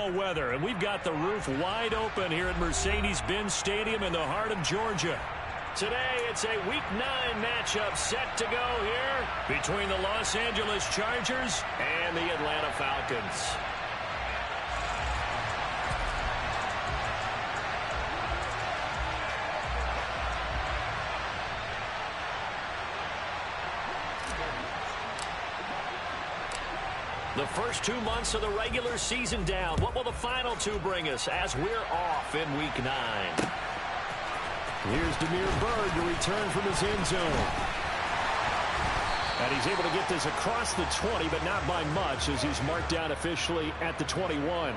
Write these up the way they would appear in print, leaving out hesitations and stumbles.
fall weather, and we've got the roof wide open here at Mercedes-Benz Stadium in the heart of Georgia. Today, it's a Week 9 matchup set to go here between the Los Angeles Chargers and the Atlanta Falcons. The first 2 months of the regular season down. What will the final 2 bring us as we're off in Week 9? Here's Damiere Byrd to return from his end zone. And he's able to get this across the 20, but not by much, as he's marked down officially at the 21.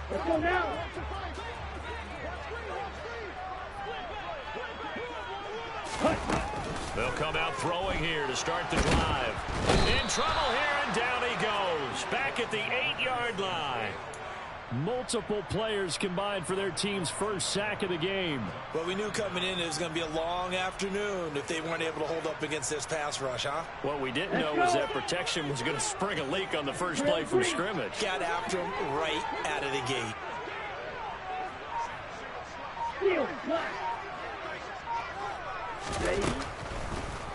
Let's go now. They'll come out throwing here to start the drive. In trouble here, and down he goes. Back at the 8-yard line. Multiple players combined for their team's first sack of the game. Well, we knew coming in it was going to be a long afternoon if they weren't able to hold up against this pass rush, huh? What we didn't know was that protection was going to spring a leak on the first play from scrimmage. Got after him right out of the gate.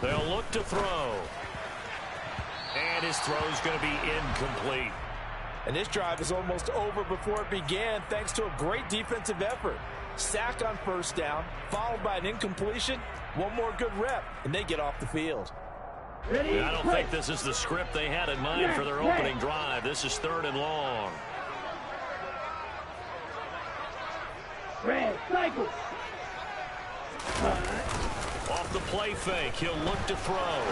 They'll look to throw. And his throw's going to be incomplete. And this drive is almost over before it began thanks to a great defensive effort. Sack on first down, followed by an incompletion. One more good rep, and they get off the field. I don't think this is the script they had in mind for their opening drive. This is 3rd and long. Red, cycle. Off the play fake, he'll look to throw.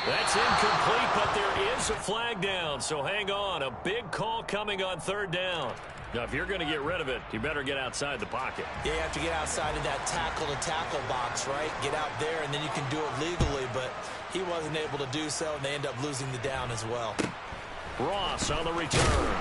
That's incomplete, but there is a flag down, so hang on. A big call coming on 3rd down. Now, if you're going to get rid of it, you better get outside the pocket. Yeah, you have to get outside of that tackle-to-tackle box, right? Get out there, and then you can do it legally, but he wasn't able to do so, and they end up losing the down as well. Ross on the return.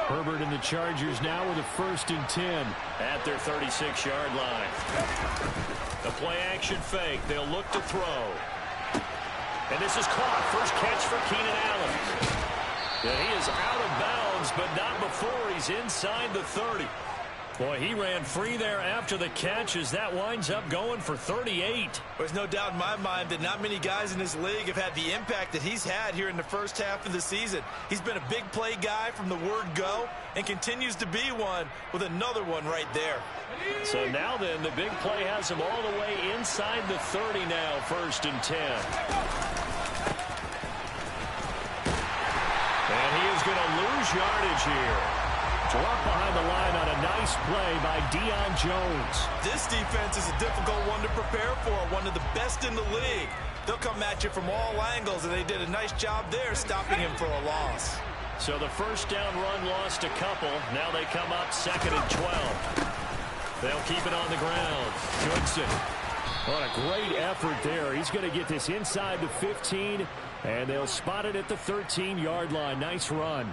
Herbert and the Chargers now with a 1st and 10 at their 36-yard line. A play-action fake. They'll look to throw. And this is caught. First catch for Keenan Allen. And he is out of bounds, but not before he's inside the 30. Boy, he ran free there after the catch as that winds up going for 38. There's no doubt in my mind that not many guys in this league have had the impact that he's had here in the first half of the season. He's been a big play guy from the word go and continues to be one with another one right there. So now then, the big play has him all the way inside the 30 now, 1st and 10. And he is going to lose yardage here. Drop behind the line on a nice play by Deion Jones. This defense is a difficult one to prepare for, one of the best in the league. They'll come at you from all angles, and they did a nice job there stopping him for a loss. So the first down run lost a couple. Now they come up 2nd and 12. They'll keep it on the ground. Goodson. What a great effort there. He's going to get this inside the 15, and they'll spot it at the 13-yard line. Nice run.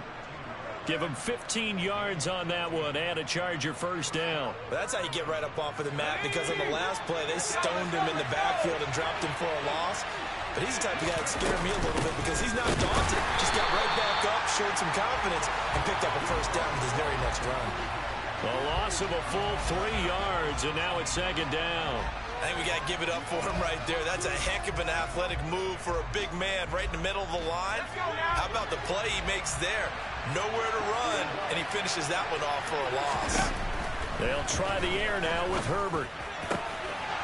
Give him 15 yards on that one and a Charger first down. That's how you get right up off of the mat, because on the last play, they stoned him in the backfield and dropped him for a loss. But he's the type of guy that scared me a little bit because he's not daunted. Just got right back up, showed some confidence, and picked up a first down with his very next run. A loss of a full 3 yards, and now it's 2nd down. I think we got to give it up for him right there. That's a heck of an athletic move for a big man right in the middle of the line. How about the play he makes there? Nowhere to run, and he finishes that one off for a loss. They'll try the air now with Herbert.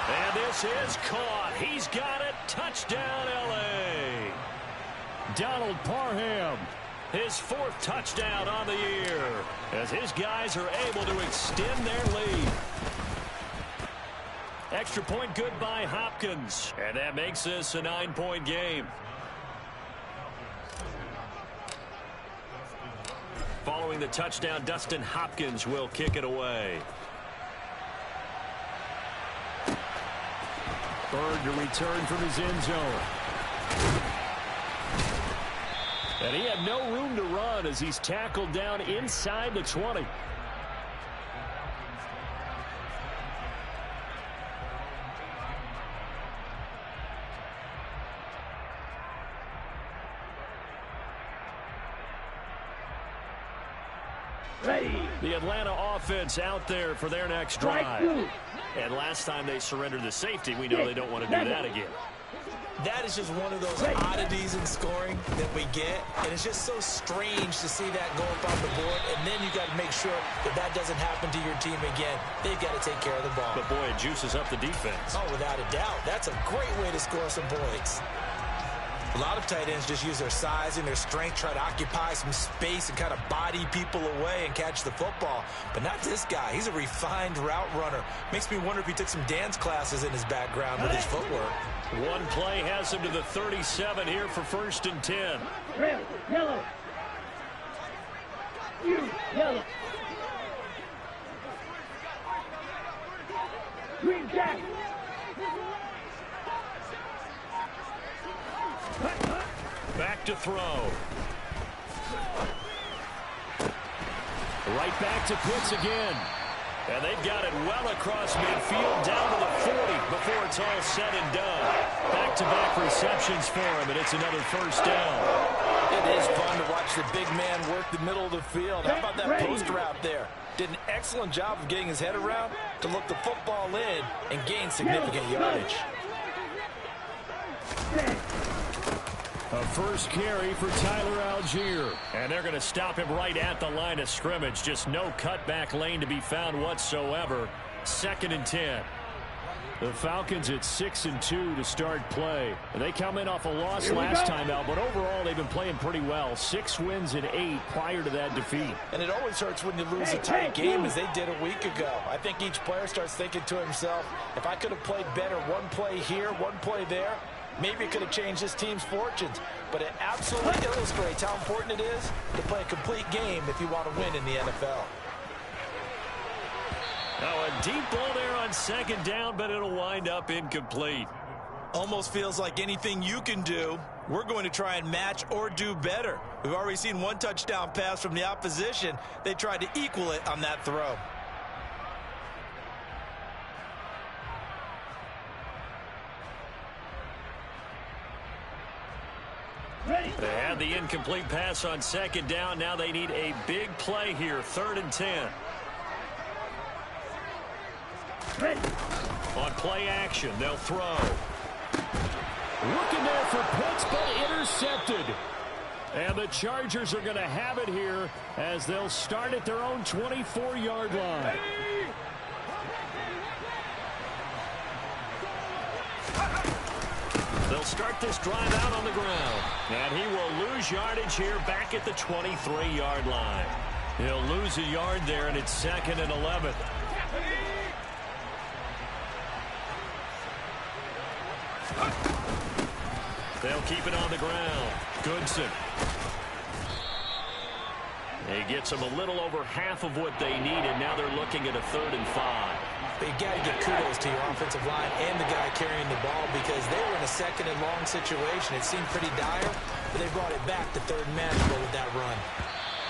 And this is caught. He's got it. Touchdown, L.A. Donald Parham, his 4th touchdown on the year, as his guys are able to extend their lead. Extra point good by Hopkins, and that makes this a 9-point game. Following the touchdown, Dustin Hopkins will kick it away. Bird to return from his end zone. And he had no room to run as he's tackled down inside the 20. Ready. The Atlanta offense out there for their next drive. And last time they surrendered the safety, we know they don't want to do that again. That is just one of those oddities in scoring that we get, and it's just so strange to see that go up on the board, and then you got to make sure that that doesn't happen to your team again. They've got to take care of the ball. But, boy, it juices up the defense. Oh, without a doubt. That's a great way to score some points. A lot of tight ends just use their size and their strength, try to occupy some space and kind of body people away and catch the football. But not this guy. He's a refined route runner. Makes me wonder if he took some dance classes in his background with his footwork. One play has him to the 37 here for 1st and 10. Red, yellow. Yellow. Green jacket. Back to throw. Right back to Pitts again. And they've got it well across midfield down to the 40 before it's all said and done. Back-to-back receptions for him, and it's another 1st down. It is fun to watch the big man work the middle of the field. How about that post route there? Did an excellent job of getting his head around to look the football in and gain significant yardage. A first carry for Tyler Algier. And they're going to stop him right at the line of scrimmage. Just no cutback lane to be found whatsoever. 2nd and 10. The Falcons at 6-2 to start play. They come in off a loss last time out, but overall they've been playing pretty well. 6 wins and 8 prior to that defeat. And it always hurts when you lose a tight game as they did a week ago. I think each player starts thinking to himself, if I could have played better one play here, one play there, maybe it could have changed this team's fortunes. But it absolutely illustrates how important it is to play a complete game if you want to win in the NFL. Now a deep ball there on 2nd down, but it'll wind up incomplete. Almost feels like anything you can do, we're going to try and match or do better. We've already seen one touchdown pass from the opposition. They tried to equal it on that throw. They had the incomplete pass on 2nd down. Now they need a big play here. 3rd and 10. On play action, they'll throw. Looking there for Pitts, but intercepted. And the Chargers are going to have it here as they'll start at their own 24-yard line. They'll start this drive out on the ground. And he will lose yardage here back at the 23-yard line. He'll lose a yard there, and it's 2nd and 11. They'll keep it on the ground. Goodson. He gets them a little over half of what they needed. Now they're looking at a 3rd and 5. But you got to give kudos to your offensive line and the guy carrying the ball because they were in a 2nd and long situation. It seemed pretty dire, but they brought it back to 3rd and manageable with that run.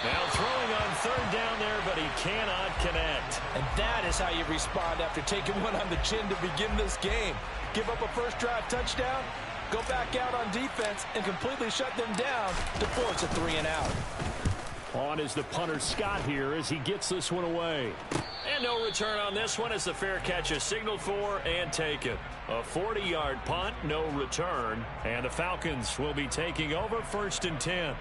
Now throwing on 3rd down there, but he cannot connect. And that is how you respond after taking one on the chin to begin this game. Give up a first drive touchdown, go back out on defense, and completely shut them down to force a 3-and-out. On is the punter Scott here as he gets this one away. And no return on this one as the fair catch is signaled for and taken. A 40-yard punt, no return. And the Falcons will be taking over 1st and 10.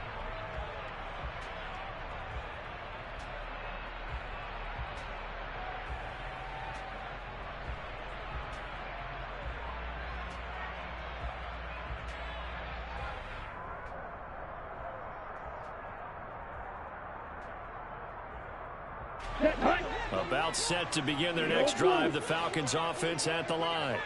About set to begin their next drive. The Falcons offense at the line.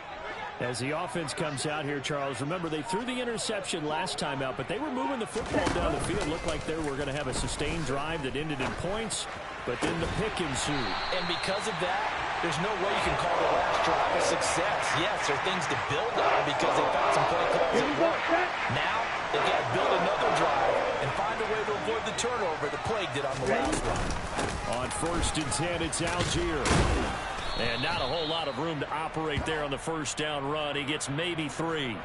As the offense comes out here, Charles, remember they threw the interception last time out, but they were moving the football down the field. Looked like they were going to have a sustained drive that ended in points, but then the pick ensued. And because of that, there's no way you can call the last drive a success. Yes, there are things to build on because they found some play calls that work. Now, they've got to build another drive and find a way to avoid the turnover the Plague did on the last one. On 1st and 10, it's Algier. And not a whole lot of room to operate there on the first down run. He gets maybe 3.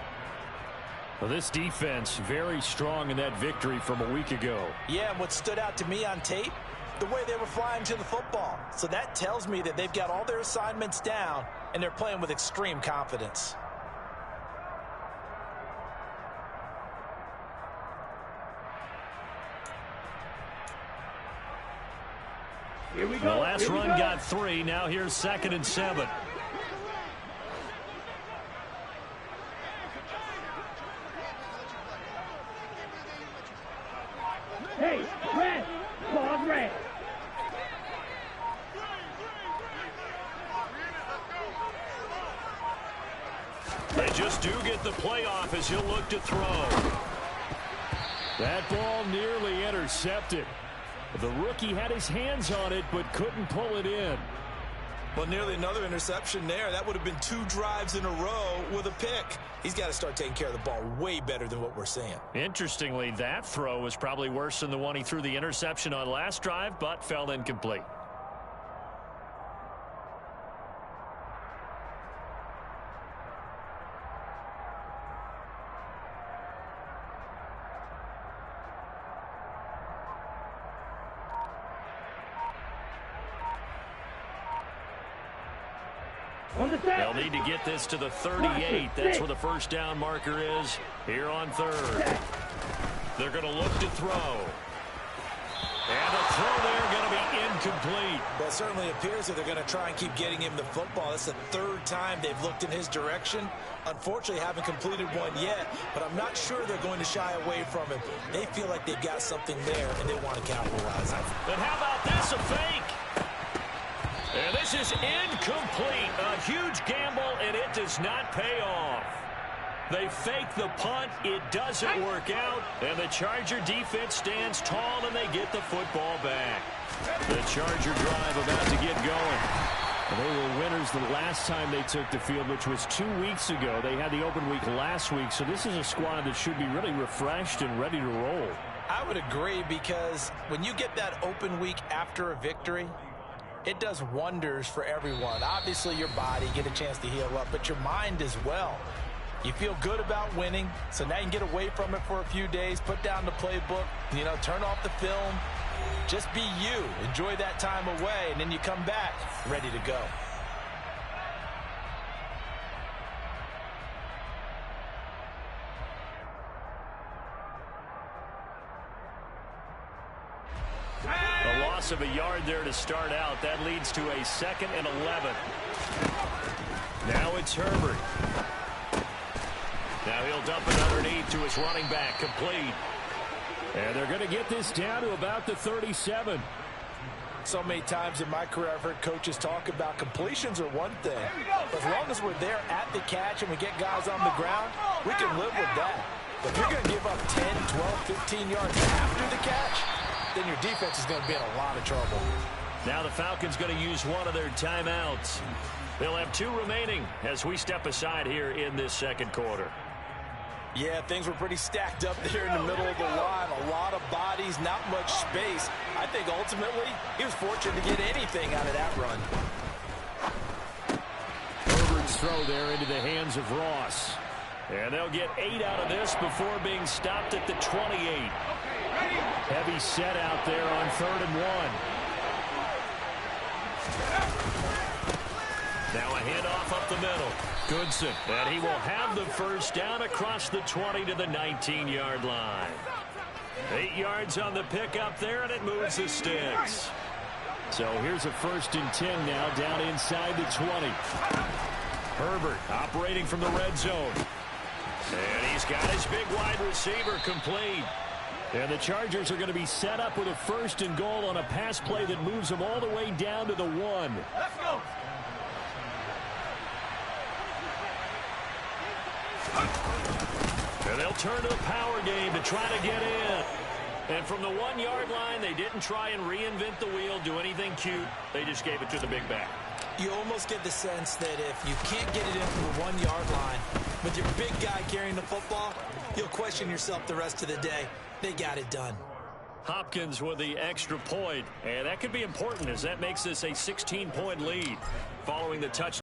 Well, this defense very strong in that victory from a week ago. Yeah, and what stood out to me on tape, the way they were flying to the football. So that tells me that they've got all their assignments down, and they're playing with extreme confidence. Here we go. The last run got 3. Now here's 2nd and 7. Hey, red. Pause red. They just do get the playoff as he'll look to throw. That ball nearly intercepted. The rookie had his hands on it, but couldn't pull it in. Well, nearly another interception there. That would have been 2 drives in a row with a pick. He's got to start taking care of the ball way better than what we're seeing. Interestingly, that throw was probably worse than the one he threw the interception on last drive, but fell incomplete. They'll need to get this to the 38. That's where the first down marker is here on 3rd. They're going to look to throw. And the throw there going to be incomplete. Well, it certainly appears that they're going to try and keep getting him the football. That's the 3rd time they've looked in his direction. Unfortunately, haven't completed one yet, but I'm not sure they're going to shy away from him. They feel like they've got something there, and they want to capitalize on it. But how about this, a fake? And this is incomplete. A huge gamble, and it does not pay off. They fake the punt. It doesn't work out. And the Charger defense stands tall, and they get the football back. The Charger drive about to get going. And they were winners the last time they took the field, which was 2 weeks ago. They had the open week last week, so this is a squad that should be really refreshed and ready to roll. I would agree, because when you get that open week after a victory, it does wonders for everyone. Obviously, your body, get a chance to heal up, but your mind as well. You feel good about winning, so now you can get away from it for a few days, put down the playbook, turn off the film. Just be you. Enjoy that time away, and then you come back ready to go. A loss of a yard there to start out. That leads to a 2nd and 11. Now it's Herbert. Now he'll dump it underneath to his running back, complete. And they're going to get this down to about the 37. So many times in my career, I've heard coaches talk about completions are one thing. But as long as we're there at the catch and we get guys on the ground, we can live with that. But if you're going to give up 10, 12, 15 yards after the catch, then your defense is going to be in a lot of trouble. Now the Falcons going to use one of their timeouts. They'll have 2 remaining as we step aside here in this 2nd quarter. Yeah, things were pretty stacked up there in the middle of the line. A lot of bodies, not much space. I think ultimately he was fortunate to get anything out of that run. Herbert's throw there into the hands of Ross. And they'll get 8 out of this before being stopped at the 28. Heavy set out there on 3rd and 1. Now a handoff up the middle. Goodson, and he will have the first down across the 20 to the 19-yard line. 8 yards on the pickup there, and it moves the sticks. So here's a 1st and 10 now, down inside the 20. Herbert operating from the red zone. And he's got his big wide receiver complete. And the Chargers are going to be set up with a 1st and goal on a pass play that moves them all the way down to the 1. Let's go. They'll turn to the power game to try to get in. And from the 1-yard line, they didn't try and reinvent the wheel, do anything cute. They just gave it to the big back. You almost get the sense that if you can't get it in from the 1-yard line with your big guy carrying the football, you'll question yourself the rest of the day. They got it done. Hopkins with the extra point, and that could be important as that makes this a 16-point lead following the touchdown.